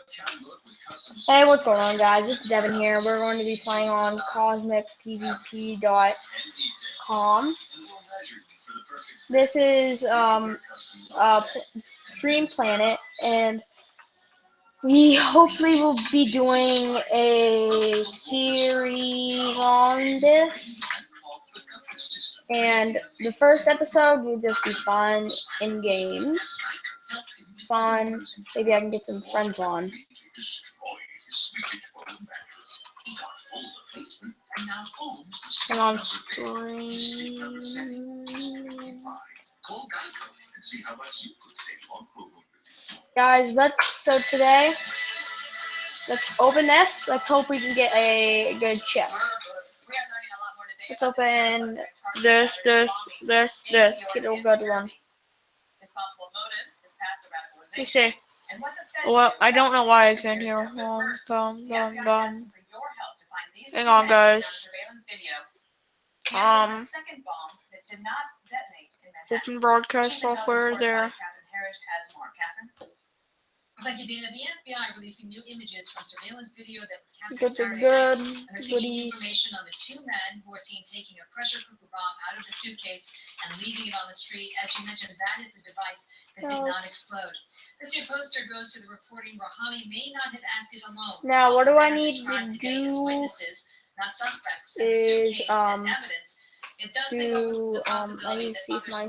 Hey, what's going on, guys? It's Devin here. We're going to be playing on cosmicpvp.com. This is Dream Planet, and we hopefully will be doing a series on this. And the first episode will just be fun in games. Fun. Maybe I can get some friends on. And on screen. Guys, so today, let's open this. Let's hope we can get a good chest. Let's open this. Get a good one. Let me see. Well, I don't know why it's in here. Hang on, guys. Open broadcast software there. Good. Information on the two men who are seen taking a pressure cooker bomb out of the suitcase and leaving it on the street. As you mentioned, that is the device that did not explode. This your poster goes to the reporting Rahami may not have acted alone. Now, what do I need to do? Witnesses, not suspects, is I need to see if my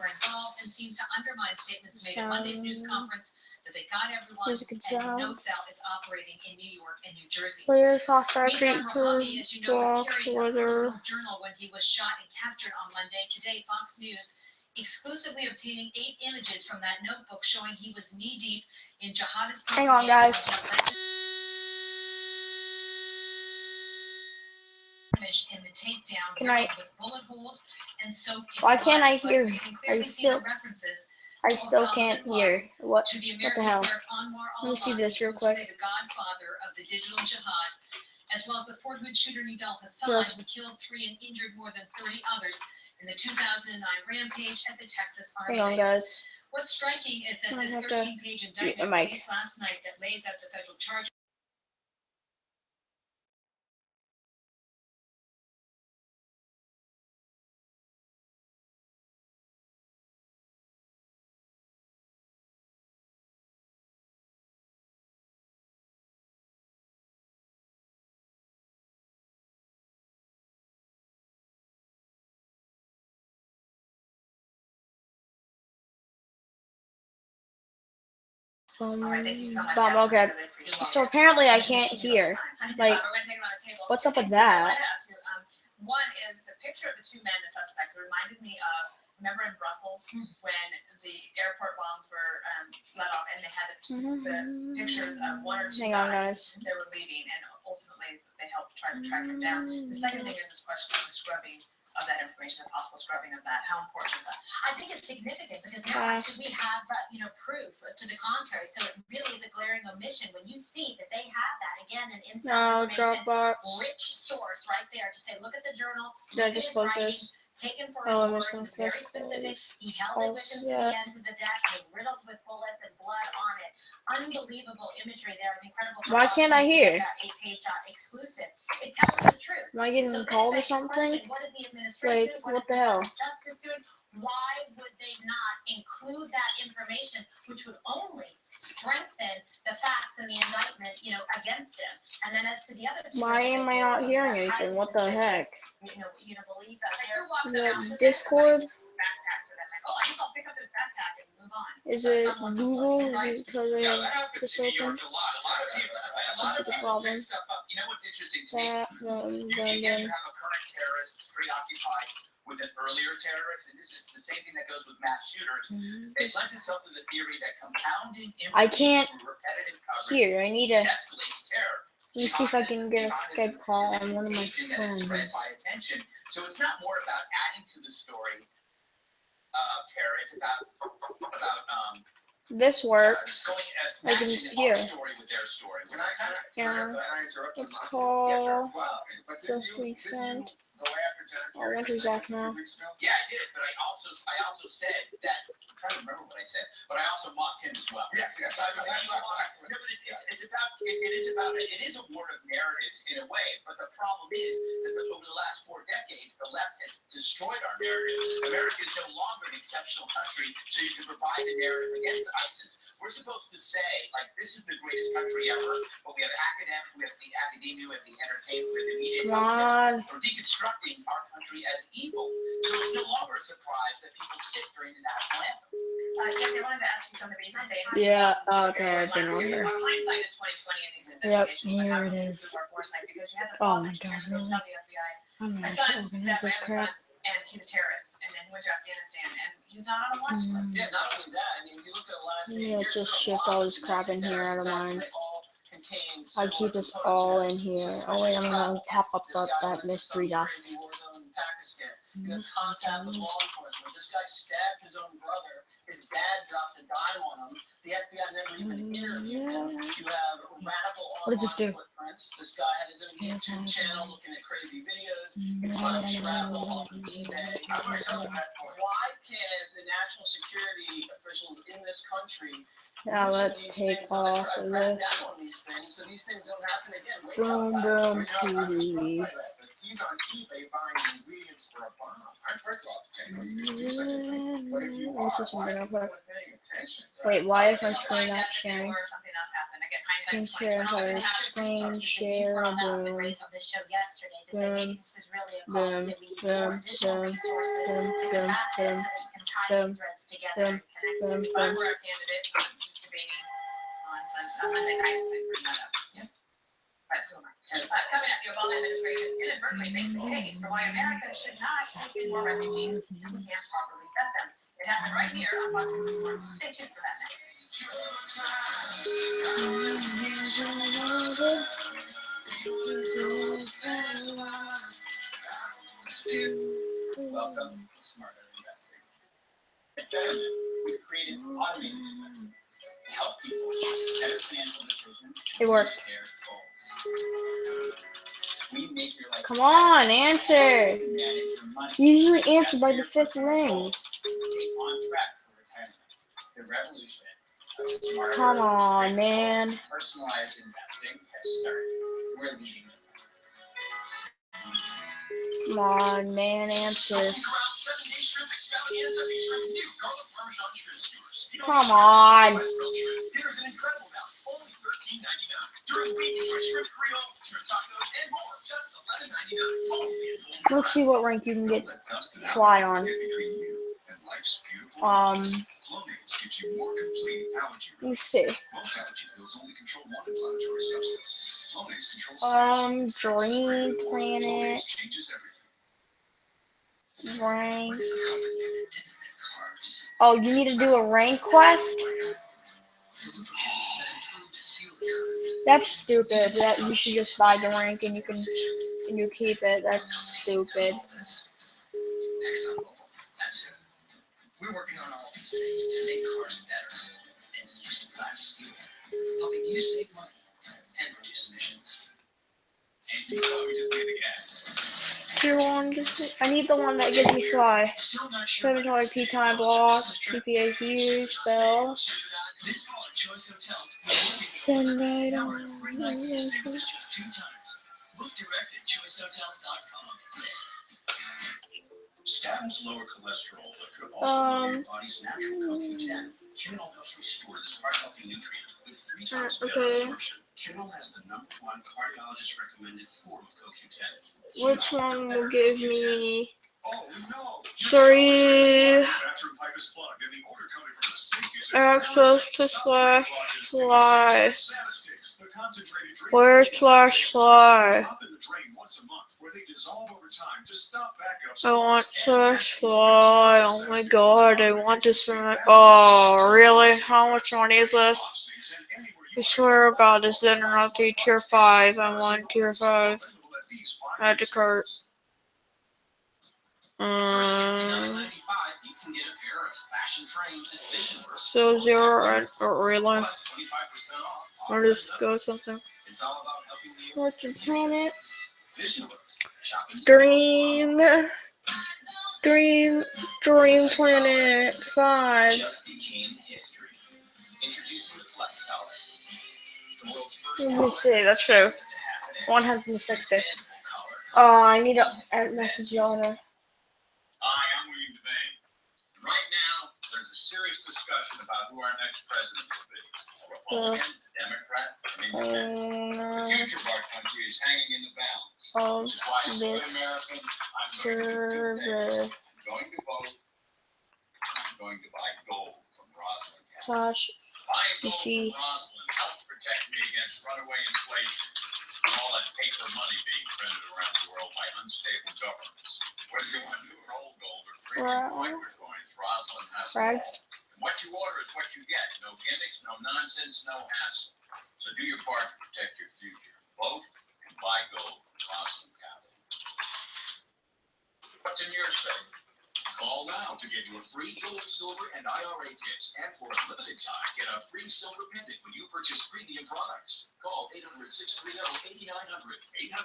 music and sound. No cell is operating in New York and New Jersey. Players hostile create Rahami, as you know, was carrying a weather. personal journal when he was shot and captured on Monday. Today, Fox News exclusively obtaining 8 images from that notebook showing he was knee-deep in jihadist. Hang on, guys. In the takedown Can I? with bullet holes and Why can't I hear? I still can't hear. What the hell? Let me see this real quick. The godfather of the digital jihad, as well as the Fort Hood shooter Nidal Hassan, who killed 3 and injured more than 30 others in the 2009 rampage at the Texas Army. Hang on, guys. What's striking is that this 13-page indictment released last night that lays out the federal charges. Okay. So apparently I can't hear. Like, what's up with that? One is the picture of the 2 men, the suspects, reminded me of, remember in Brussels when the airport bombs were let off and they had the pictures of 1 or 2 guys that were leaving and ultimately they helped try to track them down. The second thing is this question of the scrubbing of that information, the possible scrubbing of that. How important is that? I think it's significant because now actually we have proof to the contrary. So it really is a glaring omission when you see that they have that again an internal information rich source right there to say, look at the journal, look at his writing, taken for his word, he was very specific. He held it with him to the end of the deck, riddled with bullets and blood on it. Unbelievable imagery there. It's incredible. Why can't I hear? That 8-page exclusive. It tells the truth. Am I getting called or something? What is the administration? Like, what the hell? Justice doing? Why would they not include that information, which would only strengthen the facts in the indictment, against him? And then as to the other 2, why am I not hearing anything? What the heck? You don't believe Is it Discord? Oh, I think I'll pick up this backpack and move on. Is it Google? Is it because I have this open? That's the problem. You know what's interesting to me? Again, you have a current terrorist preoccupied with an earlier terrorist, and this is the same thing that goes with mass shooters. It lends itself to the theory that compounding I can't repetitive coverage hear. I need to. escalates terror. Let me see if I can get a Skype call on one of my phones. So it's not more about adding to the story of terror. It's about this works. I can hear. Yeah. Let's call. Just resend. Oh, Winter's off now. Yeah, I did, but I also said that. I'm trying to remember what I said, but I also mocked him as well. Yes. It's about it is about it. It is a war of narratives in a way, but the problem is that over the last 4 decades, the left has destroyed our narrative. America is no longer an exceptional country, so you can provide the narrative against ISIS. We're supposed to say, like, this is the greatest country ever, but we have we have the academia, we have the entertainment, we have the media. We're deconstructing our country as evil. So it's no longer a surprise that people sit during the national anthem. Jesse, I wanted to ask you something, but you can say it. Yeah, okay, I've been on here. Hindsight is 2020 in these Yep, investigations. here it is. Oh my god, really? I'm My gonna son, organize this crap. and he's a terrorist, and then he went to Afghanistan, and he's not on a watch list. Yeah, not only that, I mean, if you look at the last Yeah, just shift all this crap in here out of mine. I keep this all in here. Oh wait, I'm gonna pop up that mystery dust. You have contact with law enforcement. This guy stabbed his own brother. His dad dropped a dime on him. The FBI never even interviewed him. You have radical online footprints. This guy had his own YouTube channel looking at crazy videos. He's trying to travel off of eBay. Why can the national security officials in this country Now let's take off of this. so these things don't happen again? Boom, boom, TV. He's on eBay buying ingredients for a bomb. First of all, but if you are, why is no one paying attention? Wait, why is my screen not sharing? Something else happened. Again, Screen share, her screen share, boom, boom, boom, boom, boom, boom, boom, boom, boom, boom, boom, If I boom. were a candidate debating on Monday night, I'd bring that up. Yeah. But who am I? Coming up, the Obama administration inadvertently makes a case for why America should not take in more refugees if we can't properly vet them. It happened right here on Fox News this morning, so stay tuned for that next. Welcome to Smarter Investing. At Betterment, we've created automated investing to help people make better financial decisions It and worked. reach their goals. We make your life Come on, answer. better, manage your money, Usually and answer by the invest for your fifth personal link. goals. Stay on track for retirement. The revolution of smarter Come on, trading, man. personalized investing has started. We're leading the Come on, man, answer. Come on. Dinner's an incredible value, only $13.99. During the week, enjoy shrimp Creole, shrimp tacos, and more, just $11.99. Let's see what rank you can get fly on. Let's see. Dream Planet. Rank. Oh, you need to do a rank quest? That's stupid. That you should just buy the rank and you keep it. That's stupid. We're working on all these things to make cars better and use less fuel, helping you save money and reduce emissions. And you thought we just made the gas. I need the one that gives me fly. Still not sure 7 tea time block, PPA huge, spell. This fall at Choice Hotels, Send item. just 2 times. Book direct at choicehotels.com. Statins lower cholesterol, but could also lower your body's natural CoQ10. Quinol helps restore this heart-healthy nutrient with 3 times better absorption. Quinol has the #1 cardiologist-recommended form of CoQ10. Which one will give me Oh no! 3 Bathroom pipe is plugged and the odor coming from the sink is access to slash fly? Satisfix, the concentrated drink. Where's slash fly? Drop in the drain once a month where they dissolve over time to stop backups. I want slash fly. Oh my god, I want this one. Oh, really? How much money is this? I swear to god, this is not tier 5. I want tier 5. Add to cart. So 0 or really? Or just go something. Fortune Planet. Dream Planet 5. Just became history. Introducing the Flex Color. The world's first Let me see. That's true. One has been sixty. Oh, I need a message owner. Hi, I'm William Devane. Right now, there's a serious discussion about who our next president will be. A Republican, a Democrat, an independent. The future of our country is hanging in the balance. Which is why, as a good American, I'm going to do two things. I'm going to vote. I'm going to buy gold from Rosalind County. Touch. Buying You gold see. from Rosalind helps protect me against runaway inflation and all that paper money being printed around the world by unstable governments. Whether you want new or old gold or premium hybrid coins, Rosalind has it all. Frags. And what you order is what you get. No gimmicks, no nonsense, no hassle. So do your part to protect your future. Vote and buy gold from Rosalind County. What's in your state? Call now to get your free gold, silver, and IRA kits. And for a limited time, get a free silver pendant when you purchase premium products. Call 800-630-8900.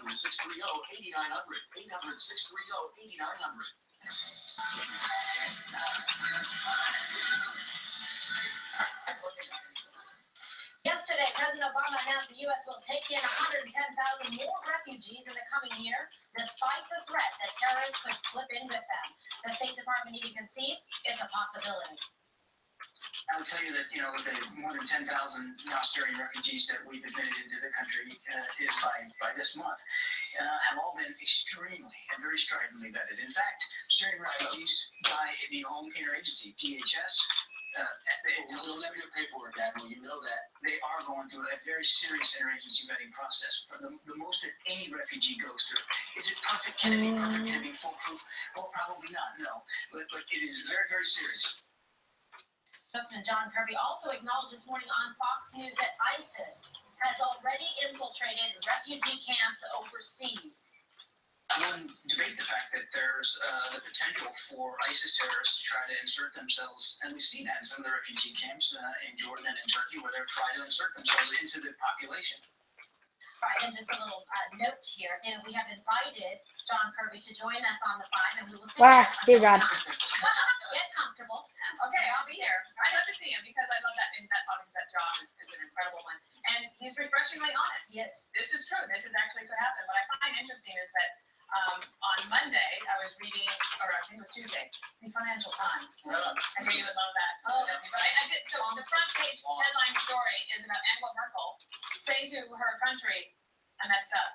800-630-8900. 800-630-8900. Yesterday, President Obama announced the U.S. will take in 110,000 more refugees in the coming year, despite the threat that terrorists could slip in with them. The State Department even concedes it's a possibility. I would tell you that, the more than 10,000 now Syrian refugees that we've admitted into the country is by this month, have all been extremely and very stridently vetted. In fact, Syrian refugees by the Home Interagency, DHS, We'll never get paperwork, Admiral. You know that. they are going through a very serious interagency vetting process. For the most that any refugee goes through. Is it perfect? Can it be perfect? Can it be foolproof? Well, probably not, no. But it is very, very serious. Spokesman John Kirby also acknowledged this morning on Fox News that ISIS has already infiltrated refugee camps overseas. I wouldn't debate the fact that there's the potential for ISIS terrorists to try to insert themselves, and we see that in some of the refugee camps in Jordan and in Turkey, where they're trying to insert themselves into the population. Right, and just a little note here, and we have invited John Kirby to join us on the phone, and we will see Dear God. Get comfortable. Okay, I'll be here. I'd love to see him because I love that, and that obviously that job is an incredible one. And he's refreshingly honest. Yes. This is true. This is actually could happen. What I find interesting is that on Monday I was reading, or I think it was Tuesday, the Financial Times. I know you would love that. Oh. Jesse, but I did. So on the front page headline story is about Angela Merkel saying to her country, "I messed up.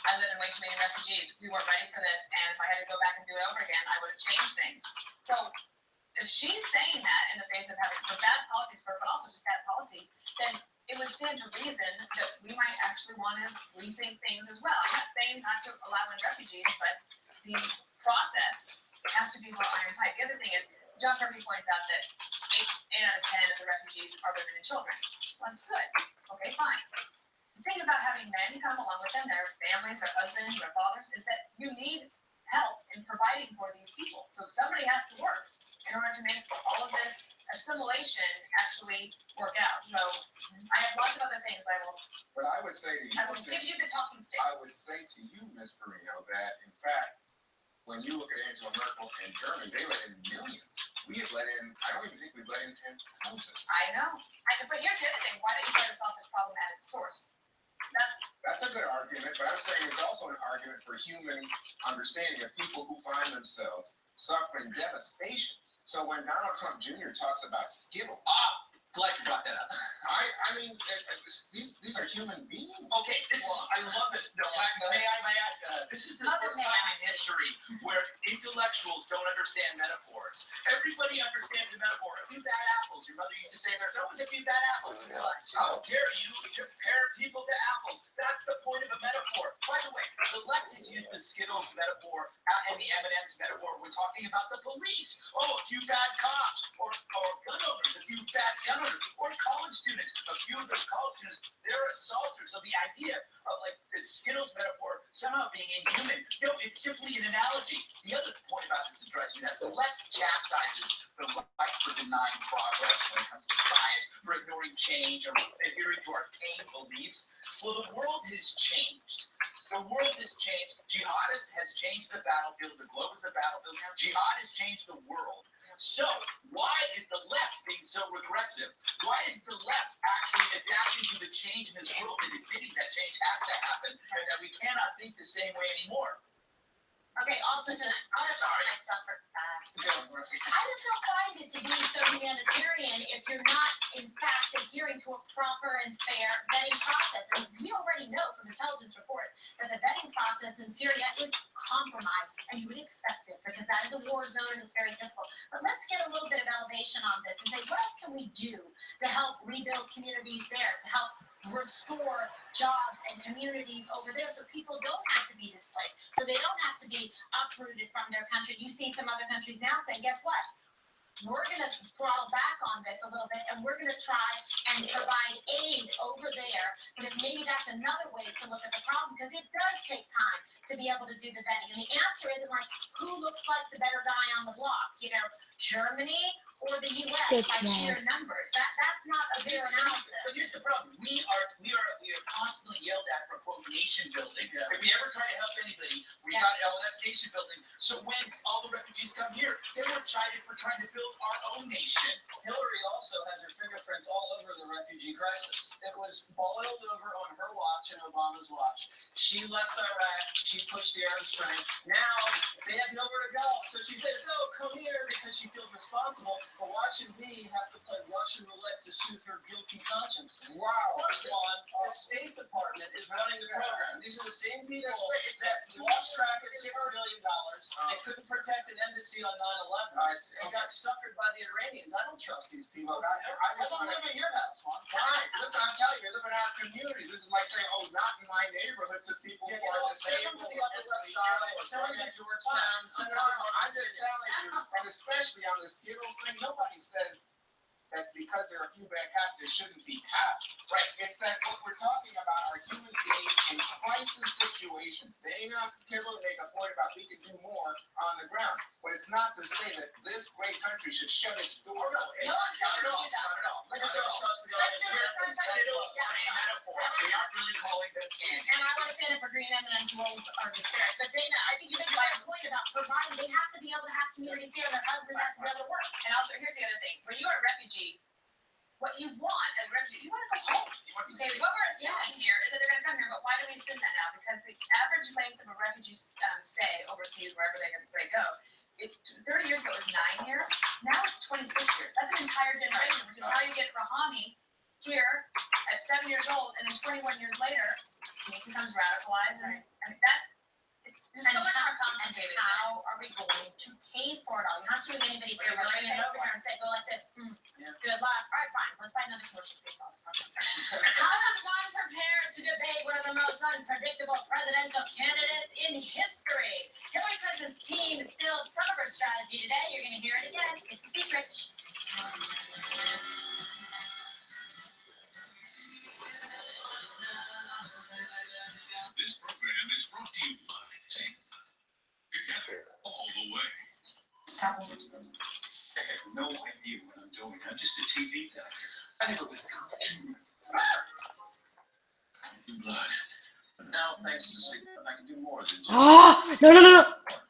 I live in way too many refugees. We weren't ready for this, and if I had to go back and do it over again, I would have changed things." So if she's saying that in the face of having for bad politics, but also just bad policy, then it would stand to reason that we might actually want to rethink things as well. I'm not saying not to allow in refugees, but the process has to be more iron-tight. The other thing is, John Kirby points out that 8 out of 10 of the refugees are women and children. Well, that's good. Okay, fine. The thing about having men come along with them, their families, their husbands, their fathers, is that you need help in providing for these people. So somebody has to work in order to make all of this assimilation actually work out. So I have lots of other things, But I would say to you, I will give you the talking stick. I would say to you, Ms. Perino, that in fact, when you look at Angela Merkel in Germany, they let in millions. We have let in, I don't even think we've let in 10,000. I know. But here's the other thing. Why don't you try to solve this problem at its source? That's a good argument, but I'm saying it's also an argument for human understanding of people who find themselves suffering devastation. So when Donald Trump Jr. talks about Skittles, Glad you brought that up. I mean, these are human beings. Okay, I love this. No, may I? This is the first time in history where intellectuals don't understand metaphors. Everybody understands the metaphor. A few bad apples. Your mother used to say there's always a few bad apples. How dare you compare people to apples? That's the point of a metaphor. By the way, the left has used the Skittles metaphor and the M&M's metaphor. We're talking about the police. Oh, a few bad cops, or gun owners, a few bad gun owners, or college students. A few of those college students, they're assaulters. So the idea of like the Skittles metaphor somehow being inhuman, no, it's simply an analogy. The other point about this that drives me nuts, the left chastises the right for denying progress when it comes to science, for ignoring change, or adhering to arcane beliefs. Well, the world has changed. The world has changed. Jihad has changed the battlefield. The globe is the battlefield. Jihad has changed the world. So why is the left being so regressive? Why is the left actually adapting to the change in this world and admitting that change has to happen and that we cannot think the same way anymore? Okay, also tonight, I'll have to myself for I just don't find it to be so humanitarian if you're not, in fact, adhering to a proper and fair vetting process. And we already know from intelligence reports that the vetting process in Syria is compromised, and you would expect it because that is a war zone and it's very difficult. But let's get a little bit of elevation on this and say, what else can we do to help rebuild communities there, to help restore jobs and communities over there so people don't have to be displaced, so they don't have to be uprooted from their country. You see some other countries now saying, guess what? We're going to throttle back on this a little bit, and we're going to try and provide aid over there, because maybe that's another way to look at the problem, because it does take time to be able to do the vetting. And the answer isn't like, who looks like the better guy on the block, you know, Germany or the U.S. by sheer numbers. That's not a fair analysis. But here's the problem: we are constantly yelled at for quote nation building. Yeah. If we ever try to help anybody, we got that's nation building. So when all the refugees come here, they were chided for trying to build our own nation. Hillary also has her fingerprints all over the refugee crisis. It was boiled over on her watch and Obama's watch. She left Iraq. She pushed the Arab Spring. Now they have nowhere to go. So she says, "Oh, come here," because she feels responsible. But watching me have to play Russian roulette to soothe her guilty conscience. Wow. First one, the State Department is running the program. These are the same people that lost track of $6 billion. They couldn't protect an embassy on 9/11. I see. And got suckered by the Iranians. I don't trust these people. Look, I I don't live in your house, Juan. All right, listen, I'm telling you, we live in our communities. This is like saying, oh, not in my neighborhood to people who are Send them to disabled. the Upper West Side. Send them to Georgetown. Send them to I'm just telling you, and especially on the Skittles thing, nobody says that because there are a few bad cops, there shouldn't be cops. Right. It's that what we're talking about are human beings in crisis situations. Dana Kimberly make a point about we can do more on the ground, but it's not to say that this great country should shut its doors. No, I'm telling you that. Not at all. I just don't trust the Let's do it. Skittles are a metaphor. We aren't really calling them candy. And I want to stand up for green M&M's rolls are disparate. But Dana, I think you make a point about providing. They have to be able to have communities here, and their husbands have to be able to work. And also, here's the other thing. When you are a refugee, what you want as a refugee, you want to go home. Okay, what we're assuming here is that they're going to come here, but why do we assume that now? Because the average length of a refugee stay overseas, wherever they go, 30 years ago it was 9 years. Now it's 26 years. That's an entire generation, which is how you get Rahami here at 7 years old, and then 21 years later, he becomes radicalized. And I mean, it's just so much more complicated. How are we going to pay for it all? You're not doing anybody for it. We're bringing it over here and say, go like this. Good luck. All right, fine. Let's find another commercial. How does one prepare to debate one of the most unpredictable presidential candidates in history? Hillary Clinton's team distilled some of her strategy today. You're going to hear it again. It's a secret. This program is brought to you by Together All the Way. I have no idea what I'm doing. I'm just a TV doctor. I know this college. Blood. But now, thanks to Sigma, I can do more than just. No.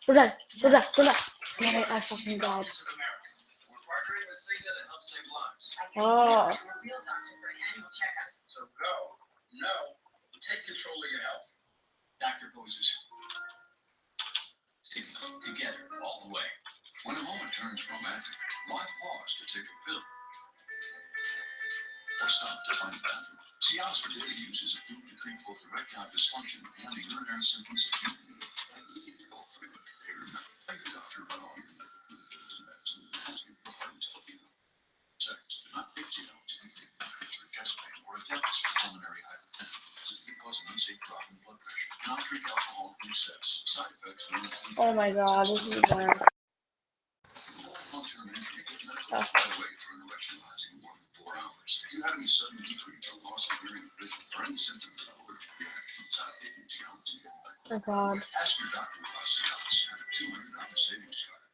Go back. I fucking died. We're partnering with Cigna to help save lives. Oh. To a real doctor for an annual checkup. So go. No. Take control of your health. Dr. Poses. Together all the way. When a moment turns romantic, why pause to take a pill? Or stop to find a bathroom? Cialis for daily use is approved to treat both erectile dysfunction and the urinary symptoms of puberty. And you can go through it. Thank you, doctor, about all your medical conditions and medicine. Ask your provider to help you. Sex. Do not take Cialis if you take nutrients for chest pain or a dentist for pulmonary hypertension. It can cause an unsafe drop in blood pressure. Do not drink alcohol in excess. Side effects will include. Oh my god, this is bad. Long-term injury get medical right away for an erection lasting more than 4 hours. If you have any sudden decrease or loss of hearing or vision or any symptoms of allergic reaction, stop taking Cialis to get medical. Oh god. Ask your doctor about Cialis and a $200 savings card.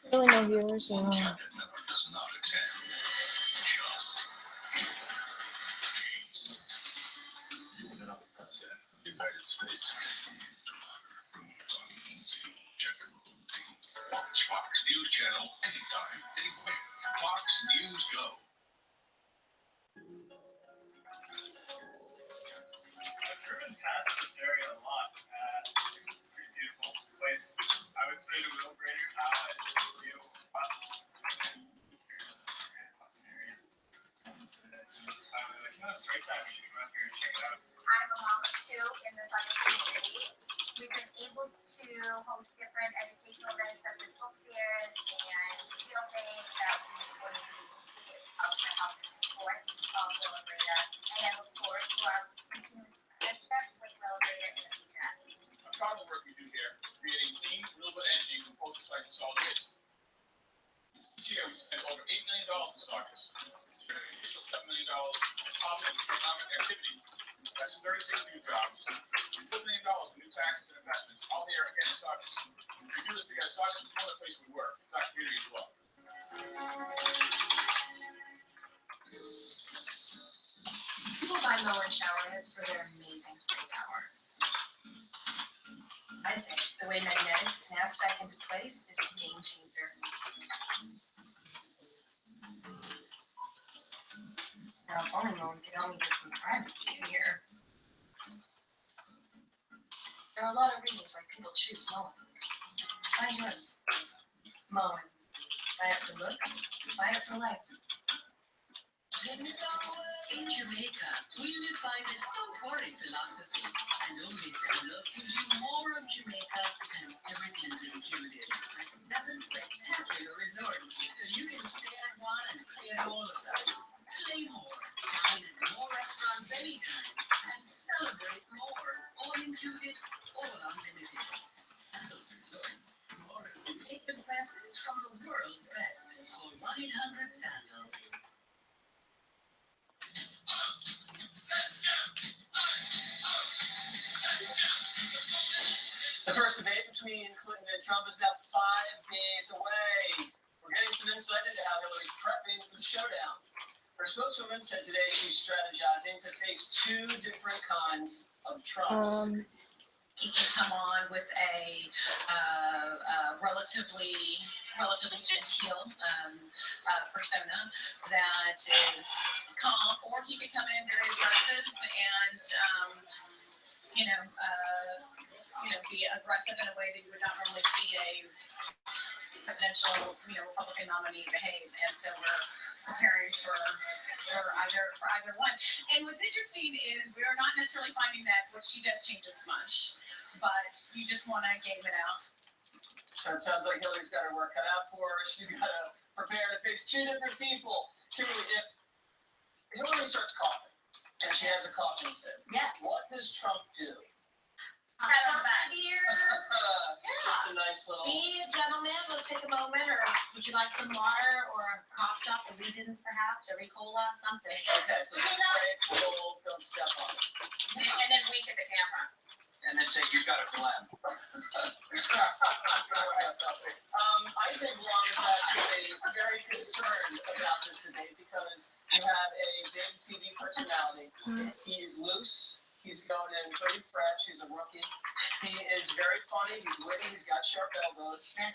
Really no viewers, so. Cabinet member does not attend. Just. You ended up with that. United States. Watch Fox News Channel anytime, anywhere. Fox News Go. I've driven past this area a lot. Pretty beautiful place. I would say to Will Grader, it's view. It's great time. You should come out here and check it out. I'm a mom of two in the Soccer community. We've been able to host different educational events such as book fairs and field days that we wouldn't be able to do outside of the sport of Celebrator. And I look forward to our continued success with Celebrator in the future. I'm proud of the work we do here, creating clean, renewable energy from post-recycled solid waste. Each year, we spend over $8 million in soccer. Additional $7 million in positive economic activity. That's 36 new jobs. $4 million in new taxes and investments, all here again in soccer. We do this because soccer is one of the places we work. It's our community as well. People buy mower and shower heads for their amazing spray power. I say the way magnetic snaps back into place is a game changer. Now, if only Moen could help me get some privacy in here. There are a lot of reasons why people choose Moen. Buy yours. Moen. Buy it for looks, buy it for life. In Jamaica, we live by the don't worry philosophy, and only Sandals gives you more of Jamaica and everything's included. Like 7 spectacular resorts, so you can stay at one and play at all of them. Play more, dine at more restaurants anytime, and celebrate more. All included, all unlimited. Sandals Resorts, more of Jamaica's best from the world's best. Call 1-800-SANDALS. The first debate between Clinton and Trump is now 5 days away. We're getting some insight into how Hillary's prepping for the showdown. Her spokeswoman said today she's strategizing to face 2 different kinds of Trumps. He can come on with a relatively genteel persona that is calm, or he could come in very aggressive and be aggressive in a way that you would not normally see a presidential, Republican nominee behave. And so we're preparing for either one. And what's interesting is we're not necessarily finding that what she does changes much, but you just want to game it out. So it sounds like Hillary's got her work cut out for her. She's got to prepare to face 2 different people. Kimberly, if Hillary starts coughing, and she has a coughing fit, Yes. what does Trump do? Have a beer. Just a nice little... Be a gentleman. Let's take a moment. Or would you like some water or a cough drop, a Regents perhaps, or Ricola, something? Okay, so just play it cool, don't step on it. And then wink at the camera. And then say, you got a phlegm. I think Juan is actually very concerned about this debate because you have a big TV personality. He's loose. He's going in pretty fresh. He's a rookie. He is very funny. He's witty. He's got sharp elbows. And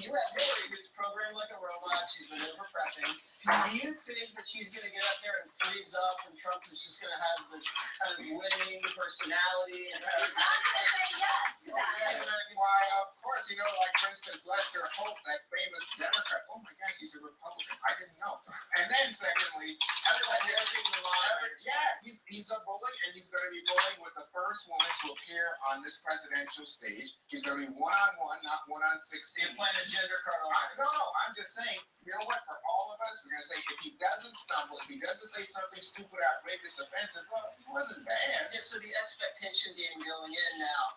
you have Hillary, who's programmed like a robot. She's been over prepping. Do you think that she's going to get up there and freeze up, and Trump is just going to have this kind of winning personality? And He's not going to say yes to that. Why, of course, like, for instance, Lester Holt, that famous Democrat. Oh my gosh, he's a Republican. I didn't know. And then, secondly, everybody else in the line. Yeah, he's a bully, and he's going to be bullying with the first woman to appear on this presidential stage. He's going to be one-on-one, not 1-on-16. You're playing a gender card on it. No, I'm just saying, you know what? For all of us, we're going to say, if he doesn't stumble, if he doesn't say something stupid, outrageous, offensive, well, he wasn't bad. Yeah, so the expectation game going in now,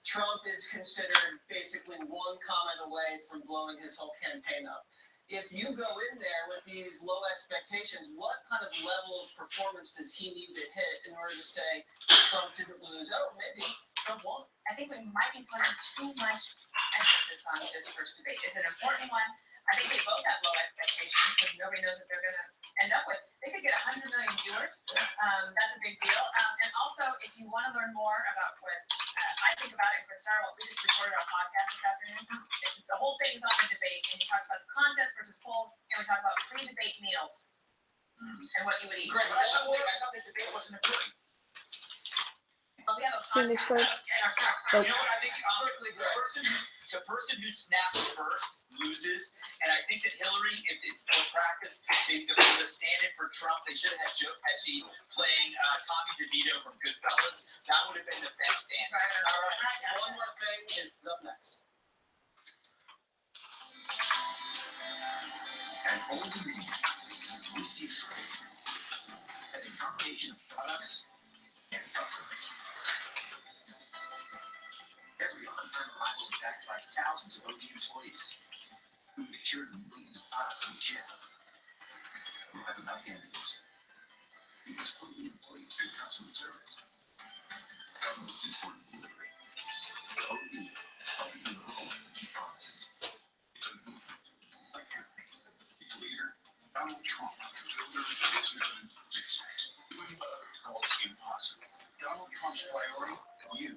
Trump is considered basically one comment away from blowing his whole campaign up. If you go in there with these low expectations, what kind of level of performance does he need to hit in order to say Trump didn't lose? Oh, maybe Trump won. I think we might be putting too much emphasis on this first debate. It's an important one. I think they both have low expectations because nobody knows what they're going to end up with. They could get 100 million viewers. That's a big deal. And also, if you want to learn more about what I think about it, Chris Starr, we just recorded our podcast this afternoon. The whole thing is on the debate, and he talks about the contest versus polls, and we talk about free debate meals and what you would eat. Greg, I thought the debate wasn't important. But we have a Phoenix podcast. Bird. You know what I think? The person who snaps first loses, and I think that Hillary, if for practice, they the stand-in for Trump, they should have had Joe Pesci playing Tommy DeVito from Goodfellas. That would have been the best stand. All right. One more thing is up next. At Old Dominion, we see trade as a combination of products and companies. Every on-time arrival is backed by thousands of OD employees who make sure the millions of products reach in. We have enough candidates. These OD employees do customer service. Our most important delivery. OD, helping you grow and keep promises. It's a movement. A campaign. Its leader, Donald Trump, builder, businessman, success. Doing others called impossible. Donald Trump's priority? You.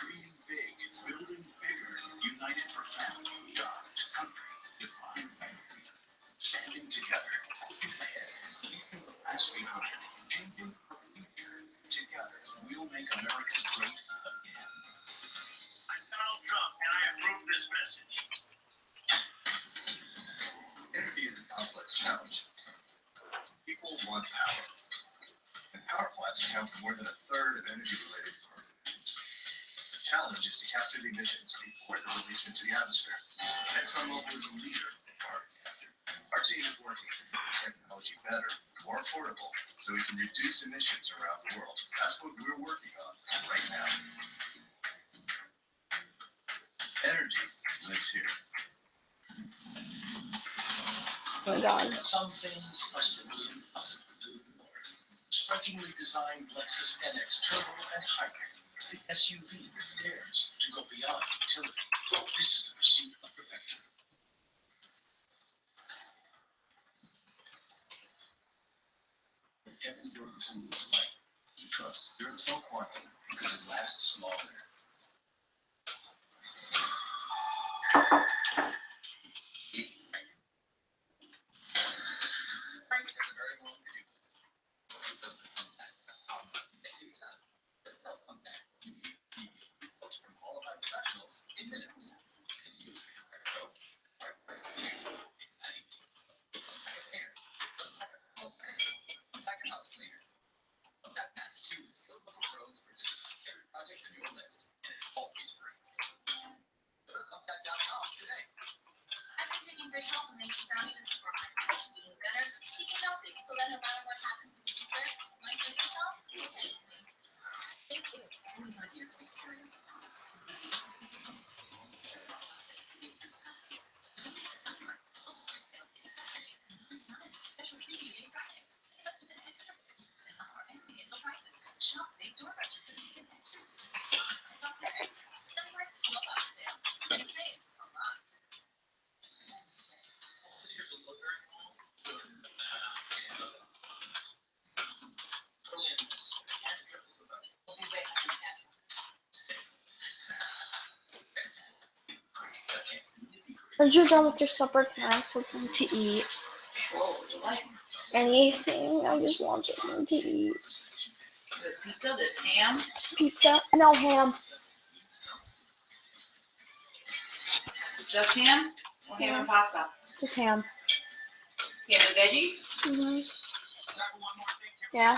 Dreaming big, building bigger, united for family, jobs, country, defined by freedom. Standing together, looking ahead, leaving the past behind, changing our future. Together, we'll make America great again. I'm Donald Trump, and I approve this message. Energy is a complex challenge. People want power. And power plants account for more than a third of energy-related carbon emissions. The challenge is to capture the emissions before they're released into the atmosphere. ExxonMobil is a leader in carbon capture. Our team is working to make this technology better, more affordable, so we can reduce emissions around the world. That's what we're working on right now. Energy lives here. Oh my god. Some things are simply impossible to ignore. Strikingly designed Lexus NX Turbo and Hybrid, the SUV that dares to go beyond utility. This is the pursuit of perfection. Kevin Jorgensen was right. He trusts Duracell Quantum because it lasts longer. Frank has a very long to-do list. He does a comeback. Anytime. A self-comeback. Books from qualified professionals in minutes. And you, Rko, are it's that easy. Unpack a hair. Unpack a house cleaner. Unpack match 2 skilled local pros for just every project on your list. And it's always free. Go to unpack.com today. I've been taking great help from Nature County this summer. Eating better, keeping healthy, so that no matter what happens in the future, my future self will thank me. Thank you. 45 years of experience. Special preview day Friday. Save up to an extra 50% off our unreasonable prices. Shop Big Doorbusters for the weekend. Dr. X, Stunlight's blowout sale. And save a lot. This year's military mall. Totally in this. And it triples the value. We'll be way back in that. Once you're done with your supper, can I have something to eat? What would you like? Anything. I just want something to eat. The pizza, this ham? Pizza? No ham. Just ham? Or ham and pasta? Just ham. Ham and veggies? Mhm. Time for one more thing, Kimberly. Yeah.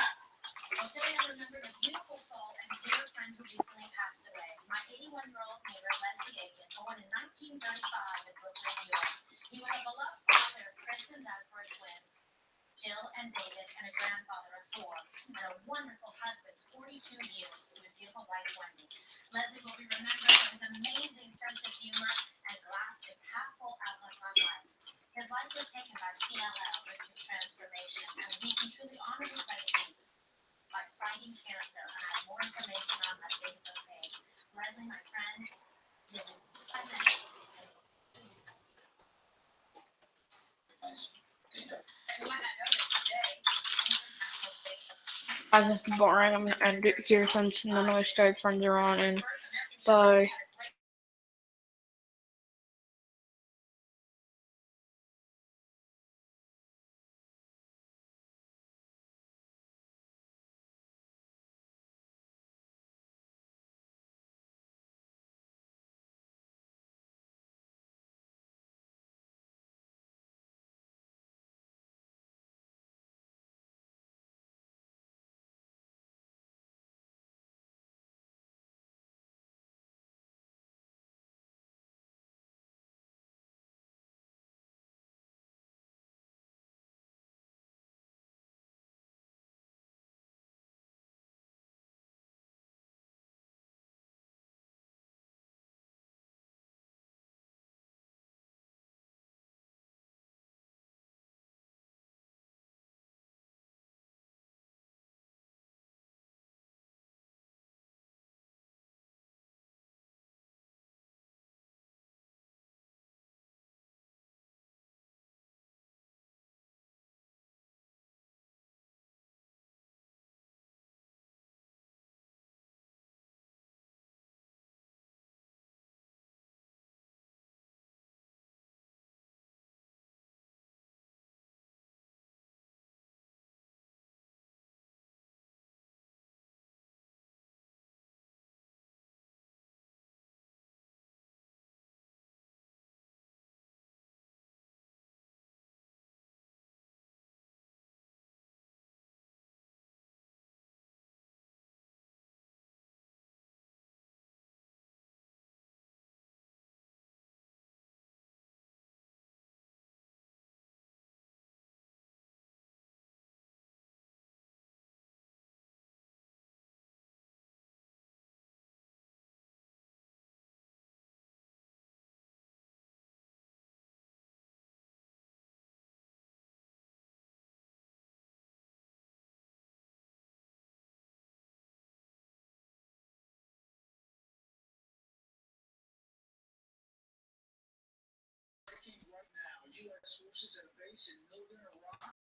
Well, today I remembered a beautiful soul and dear friend who recently passed away. My 81-year-old neighbor, Leslie Aiken, born in 1935 in Brooklyn, New York. He was a beloved father, Chris and Doug for a twin, Jill and David, and a grandfather of 4, and a wonderful husband, 42 years, to his beautiful wife, Wendy. Leslie will be remembered for his amazing sense of humor and glass is half full outlook on life. His life was taken by CLL, Richard's transformation, and we can truly honor his legacy by fighting cancer, and I have more information on my Facebook page. Leslie, my friend, you will I met you. Nice. Dana. And you might not know this today, As this is boring, I'm gonna end it here since none of my Skype friends are on, and bye. Right now, U.S. forces at a base in northern Iraq